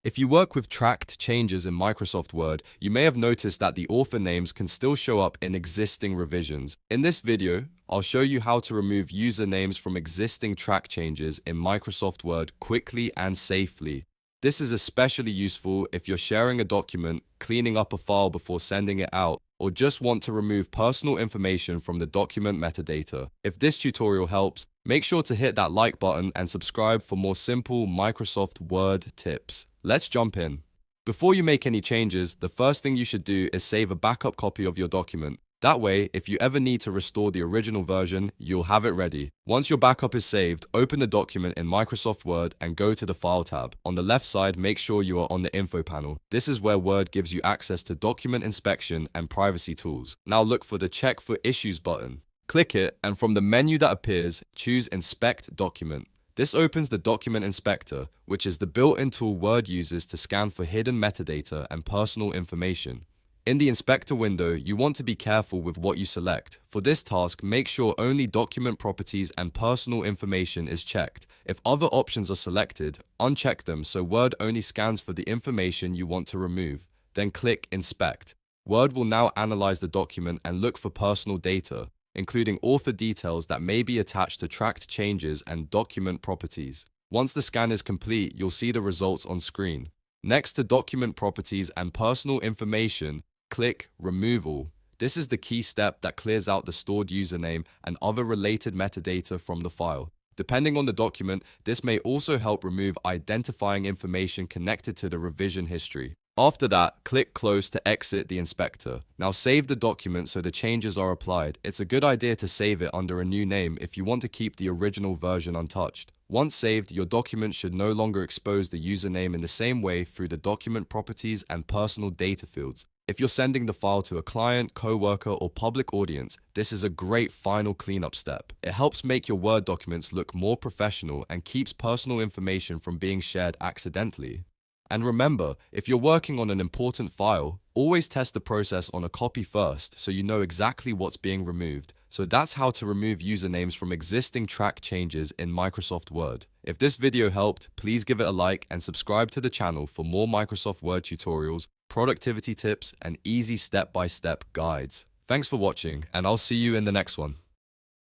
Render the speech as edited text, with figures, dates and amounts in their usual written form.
If you work with tracked changes in Microsoft Word, you may have noticed that the author names can still show up in existing revisions. In this video, I'll show you how to remove usernames from existing track changes in Microsoft Word quickly and safely. This is especially useful if you're sharing a document, cleaning up a file before sending it out, or just want to remove personal information from the document metadata. If this tutorial helps, make sure to hit that like button and subscribe for more simple Microsoft Word tips. Let's jump in. Before you make any changes, the first thing you should do is save a backup copy of your document. That way, if you ever need to restore the original version, you'll have it ready. Once your backup is saved, open the document in Microsoft Word and go to the File tab. On the left side, make sure you are on the Info panel. This is where Word gives you access to document inspection and privacy tools. Now look for the Check for Issues button. Click it, and from the menu that appears, choose Inspect Document. This opens the Document Inspector, which is the built-in tool Word uses to scan for hidden metadata and personal information. In the Inspector window, you want to be careful with what you select. For this task, make sure only document properties and personal information is checked. If other options are selected, uncheck them so Word only scans for the information you want to remove. Then click Inspect. Word will now analyze the document and look for personal data, including author details that may be attached to tracked changes and document properties. Once the scan is complete, you'll see the results on screen. Next to document properties and personal information, click Removal. This is the key step that clears out the stored username and other related metadata from the file. Depending on the document, this may also help remove identifying information connected to the revision history. After that, click Close to exit the inspector. Now save the document so the changes are applied. It's a good idea to save it under a new name if you want to keep the original version untouched. Once saved, your document should no longer expose the username in the same way through the document properties and personal data fields. If you're sending the file to a client, coworker, or public audience, this is a great final cleanup step. It helps make your Word documents look more professional and keeps personal information from being shared accidentally. And remember, if you're working on an important file, always test the process on a copy first so you know exactly what's being removed. So that's how to remove usernames from existing track changes in Microsoft Word. If this video helped, please give it a like and subscribe to the channel for more Microsoft Word tutorials, productivity tips, and easy step-by-step guides. Thanks for watching, and I'll see you in the next one.